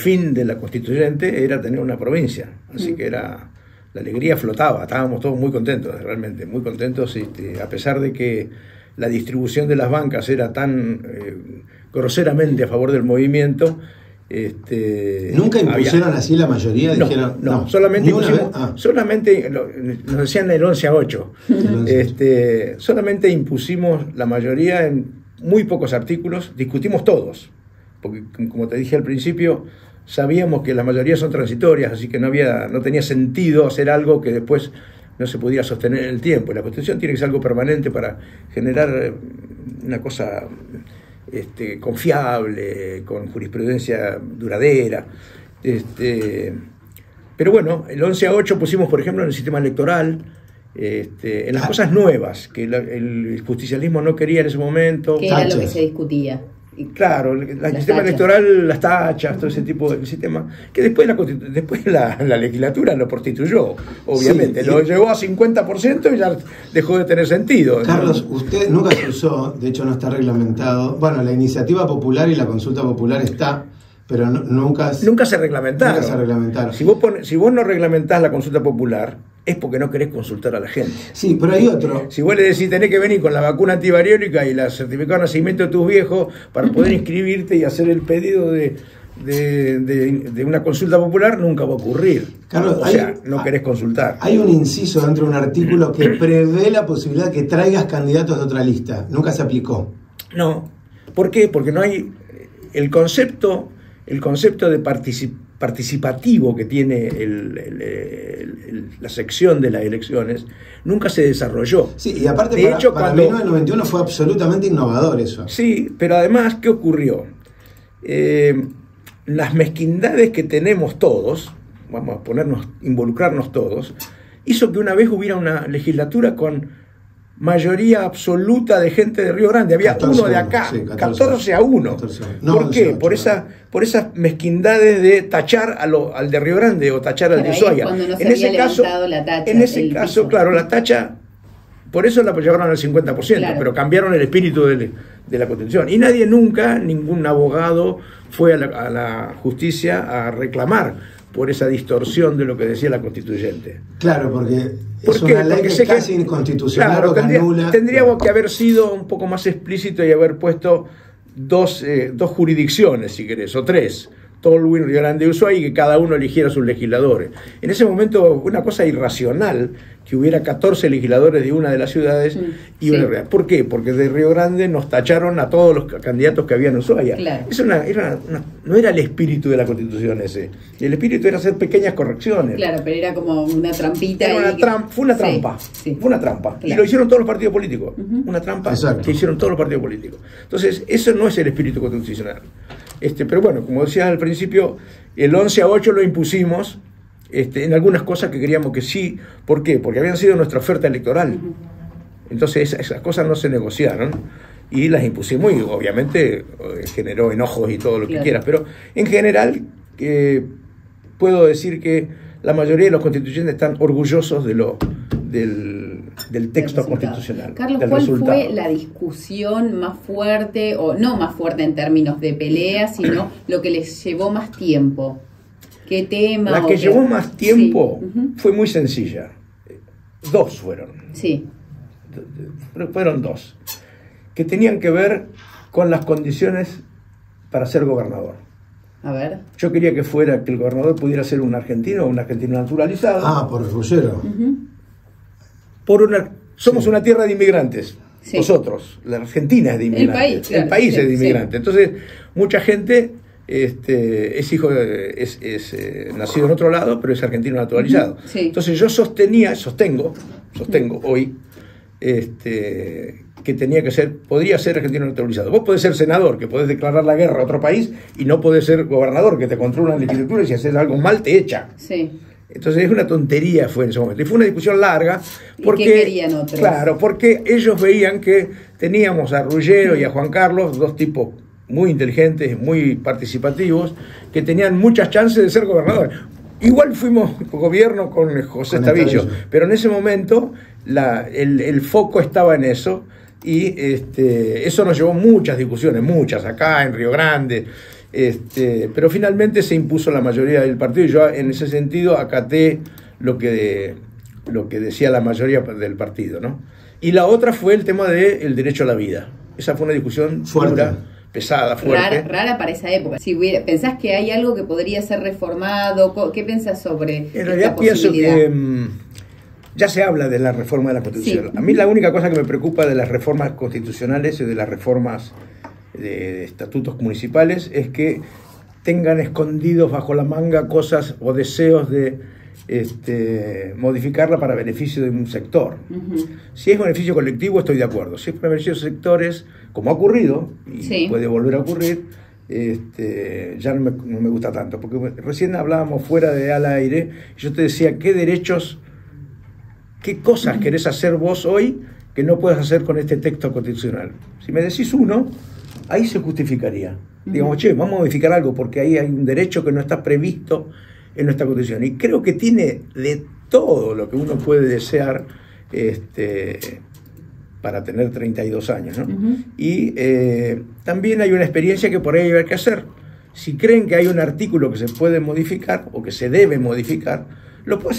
fin de la constituyente era tener una provincia, así que era, la alegría flotaba, estábamos todos muy contentos, realmente, muy contentos, a pesar de que la distribución de las bancas era tan groseramente a favor del movimiento. ¿Nunca impusieron así la mayoría? No, dijeron, no, solamente nos decían el 11-8. Solamente impusimos la mayoría en muy pocos artículos, discutimos todos, porque como te dije al principio, sabíamos que las mayorías son transitorias, así que no tenía sentido hacer algo que después no se pudiera sostener en el tiempo. La Constitución tiene que ser algo permanente para generar una cosa confiable, con jurisprudencia duradera. Pero bueno, el 11-8 pusimos, por ejemplo, en el sistema electoral, en las cosas nuevas, que el justicialismo no quería en ese momento. ¿Qué era lo que se discutía? Claro, el sistema electoral, las tachas, todo ese tipo de sistema, que después la legislatura lo prostituyó, obviamente, lo llevó a 50% y ya dejó de tener sentido. Carlos, usted nunca se usó, de hecho no está reglamentado, bueno, la iniciativa popular y la consulta popular está, pero nunca se reglamentaron. Si vos no reglamentás la consulta popular, es porque no querés consultar a la gente. Sí, pero hay otro. Si vos le decís tenés que venir con la vacuna antivariólica y la certificado de nacimiento de tus viejos para poder inscribirte y hacer el pedido de una consulta popular, nunca va a ocurrir. Carlos, no querés consultar. Hay un inciso dentro de un artículo que prevé la posibilidad de que traigas candidatos de otra lista. Nunca se aplicó. No. ¿Por qué? Porque no hay el concepto de participativo que tiene la sección de las elecciones, nunca se desarrolló. Sí, y aparte para 1991 fue absolutamente innovador eso. Sí, pero además, ¿qué ocurrió? Las mezquindades que tenemos todos, vamos a involucrarnos todos, hizo que una vez hubiera una legislatura con mayoría absoluta de gente de Río Grande. Había uno de acá, sí, 14-1. ¿Por qué? 18, por esas mezquindades de tachar al de Río Grande o tachar al de Ushuaia. En ese caso, claro, la tacha, por eso la llevaron al 50%, claro. Pero cambiaron el espíritu de la Constitución. Y ningún abogado fue a la justicia a reclamar por esa distorsión de lo que decía la constituyente. Claro, porque es una ley que es casi inconstitucional, claro, o que anula. Tendríamos que haber sido un poco más explícito y haber puesto dos jurisdicciones, si querés, o tres. Tolwyn, Río Grande y Ushuaia, y que cada uno eligiera sus legisladores. En ese momento, una cosa irracional, que hubiera 14 legisladores de una de las ciudades y una real. ¿Por qué? Porque de Río Grande nos tacharon a todos los candidatos que había en Ushuaia. Claro. Eso no era el espíritu de la Constitución ese. El espíritu era hacer pequeñas correcciones. Claro, pero era como una trampita. Fue una trampa. Sí. Fue una trampa. Claro. Y lo hicieron todos los partidos políticos. Una trampa que hicieron todos los partidos políticos. Entonces, eso no es el espíritu constitucional. Pero bueno, como decías al principio, el 11-8 lo impusimos en algunas cosas que queríamos que sí. ¿Por qué? Porque habían sido nuestra oferta electoral. Entonces esas cosas no se negociaron y las impusimos y obviamente generó enojos y todo lo que quieras. Pero en general puedo decir que la mayoría de los constituyentes están orgullosos del texto constitucional. Carlos, ¿cuál fue la discusión más fuerte, o no más fuerte en términos de pelea, sino lo que les llevó más tiempo? ¿Qué tema? La que llevó más tiempo fue muy sencilla. Dos fueron. Sí. Fueron dos. Que tenían que ver con las condiciones para ser gobernador. A ver. Yo quería que el gobernador pudiera ser un argentino o un argentino naturalizado. Ah, por Ruggiero. Somos una tierra de inmigrantes. Sí. Nosotros, la Argentina es de inmigrantes. El país es de inmigrantes. Entonces, mucha gente es hijo nacido en otro lado, pero es argentino naturalizado. Entonces yo sostengo hoy que podría ser argentino naturalizado. Vos podés ser senador, que podés declarar la guerra a otro país, y no podés ser gobernador, que te controla la legislatura y si haces algo mal te echa. Sí. Entonces es una tontería fue en ese momento. Y fue una discusión larga. Porque, ¿y qué querían otros? Claro, porque ellos veían que teníamos a Ruggiero y a Juan Carlos, dos tipos muy inteligentes, muy participativos, que tenían muchas chances de ser gobernadores. Igual fuimos gobierno con José Estavillo, pero en ese momento el foco estaba en eso, y eso nos llevó muchas discusiones, acá en Río Grande. Pero finalmente se impuso la mayoría del partido y yo en ese sentido acaté lo que decía la mayoría del partido, ¿no? Y la otra fue el tema del derecho a la vida. Esa fue una discusión dura, pesada, fuerte. Rara para esa época. Si ¿pensás que hay algo que podría ser reformado? ¿Qué pensás sobre en realidad pienso que ya se habla de la reforma de la Constitución. Sí. A mí la única cosa que me preocupa de las reformas constitucionales y de las reformas de estatutos municipales es que tengan escondidos bajo la manga cosas o deseos de modificarla para beneficio de un sector. Si es beneficio colectivo estoy de acuerdo, si es para beneficio de sectores, como ha ocurrido y puede volver a ocurrir, ya no me gusta tanto, porque recién hablábamos fuera de al aire y yo te decía qué derechos, qué cosas querés hacer vos hoy que no puedes hacer con este texto constitucional. Si me decís uno, ahí se justificaría. Digamos, che, vamos a modificar algo porque ahí hay un derecho que no está previsto en nuestra Constitución. Y creo que tiene de todo lo que uno puede desear para tener 32 años, ¿no? Y también hay una experiencia que por ahí hay que hacer. Si creen que hay un artículo que se puede modificar o que se debe modificar, lo puede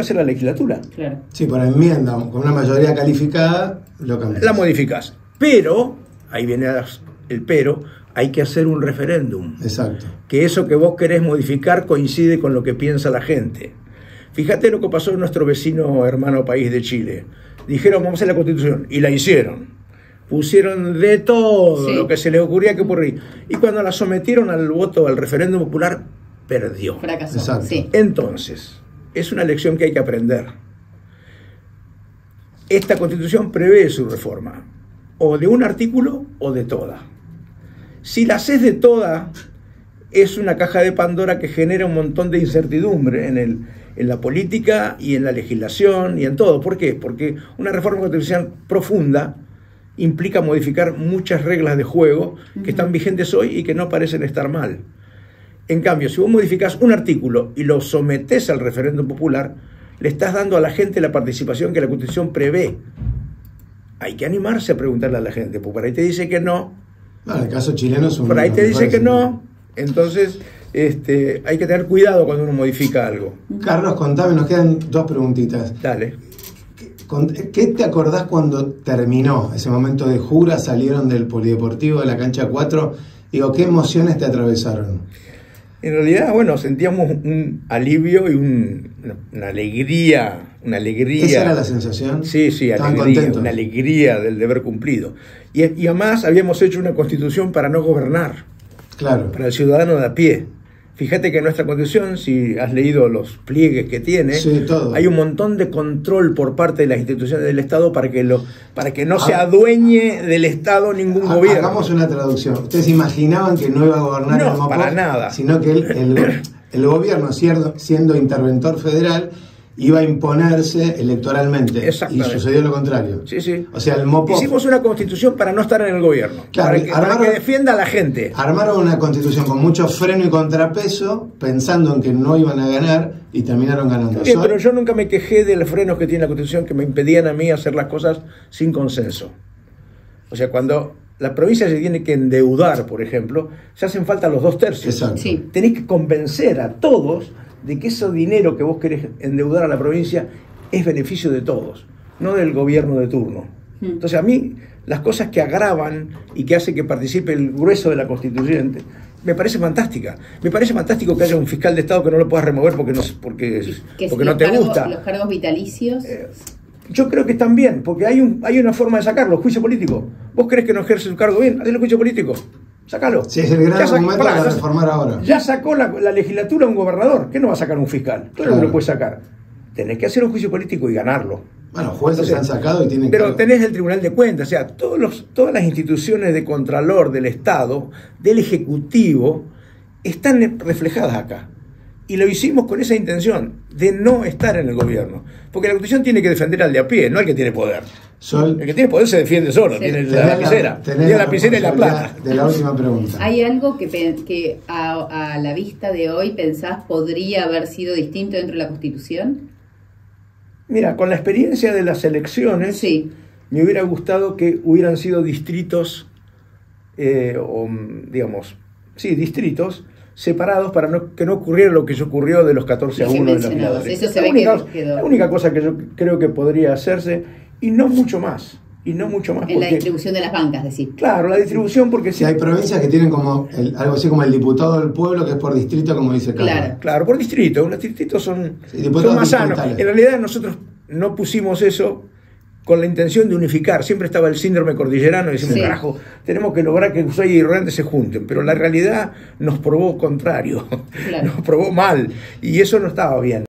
hacer la legislatura. Claro. Sí, por enmienda, con una mayoría calificada, lo cambias. La modificás. Pero, ahí viene el pero, hay que hacer un referéndum. Exacto. Que eso que vos querés modificar coincide con lo que piensa la gente. Fíjate lo que pasó en nuestro vecino hermano país de Chile. Dijeron, vamos a hacer la Constitución, y la hicieron. Pusieron de todo lo que se les ocurría que ocurrir. Y cuando la sometieron al voto, al referéndum popular, perdió. Fracasó. Exacto. Sí. Entonces, es una lección que hay que aprender. Esta Constitución prevé su reforma, o de un artículo o de toda. Si la haces de toda, es una caja de Pandora que genera un montón de incertidumbre en la política y en la legislación y en todo. ¿Por qué? Porque una reforma constitucional profunda implica modificar muchas reglas de juego que están vigentes hoy y que no parecen estar mal. En cambio, si vos modificás un artículo y lo sometés al referéndum popular, le estás dando a la gente la participación que la Constitución prevé. Hay que animarse a preguntarle a la gente, porque por ahí te dice que no. En el caso chileno es un... Por ahí te dice que no, entonces hay que tener cuidado cuando uno modifica algo. Carlos, contame, nos quedan 2 preguntitas. Dale. ¿Qué te acordás cuando terminó ese momento de jura, salieron del polideportivo de la cancha 4? Digo, ¿qué emociones te atravesaron? En realidad, bueno, sentíamos un alivio y una alegría. ¿Esa era la sensación? Sí, alegría, una alegría del deber cumplido. Y además habíamos hecho una constitución para no gobernar, claro, para el ciudadano de a pie. Fíjate que en nuestra Constitución, si has leído los pliegues que tiene, todo, hay un montón de control por parte de las instituciones del Estado para que no se adueñe del Estado ningún gobierno. Hagamos una traducción. ¿Ustedes imaginaban que no iba a gobernar el MOPOS? Para nada. Sino que el gobierno, siendo interventor federal, iba a imponerse electoralmente. Y sucedió lo contrario. Sí. O sea, el MOPOS... Hicimos una constitución para no estar en el gobierno. Claro, para que defienda a la gente. Armaron una constitución con mucho freno y contrapeso, pensando en que no iban a ganar, y terminaron ganando. Sí, pero yo nunca me quejé de los frenos que tiene la constitución que me impedían a mí hacer las cosas sin consenso. O sea, cuando la provincia se tiene que endeudar, por ejemplo, se hacen falta los 2/3. Exacto. Sí. Tenés que convencer a todos de que ese dinero que vos querés endeudar a la provincia es beneficio de todos, no del gobierno de turno. Entonces a mí las cosas que agravan y que hacen que participe el grueso de la constituyente me parece fantástica. Me parece fantástico que haya un fiscal de Estado que no lo puedas remover porque no te gusta. Los cargos vitalicios. Yo creo que están bien, porque hay una forma de sacarlo, juicio político. ¿Vos crees que no ejerce su cargo bien? Hacelo juicio político. Sácalo. Sí, es el gran argumento para reformar ahora. Ya sacó la legislatura un gobernador. ¿Qué no va a sacar un fiscal? Todo lo puede sacar. Tenés que hacer un juicio político y ganarlo. Bueno, jueces se han sacado y tienen que... Pero tenés el Tribunal de Cuentas, o sea, todas las instituciones de contralor del Estado, del Ejecutivo, están reflejadas acá. Y lo hicimos con esa intención de no estar en el gobierno. Porque la Constitución tiene que defender al de a pie, no al que tiene poder. El que tiene poder se defiende solo, sí. Tiene la lapicera. Tiene la lapicera y la plata. De la última pregunta. ¿Hay algo que a la vista de hoy pensás podría haber sido distinto dentro de la Constitución? Mira, con la experiencia de las elecciones, me hubiera gustado que hubieran sido distritos, sí, distritos separados para que no ocurriera lo que ocurrió de los 14-1 de los Miradores. Eso se ve que quedó. La única cosa que yo creo que podría hacerse, y no mucho más. En la distribución de las bancas, decir. Claro, la distribución, porque si hay provincias que tienen como algo así como el diputado del pueblo, que es por distrito, como dice Carlos. Claro, por distrito. Los distritos son más sanos. En realidad nosotros no pusimos eso con la intención de unificar. Siempre estaba el síndrome cordillerano y decimos, carajo, tenemos que lograr que Ushuaia y Rodante se junten. Pero la realidad nos probó contrario, nos probó mal, y eso no estaba bien.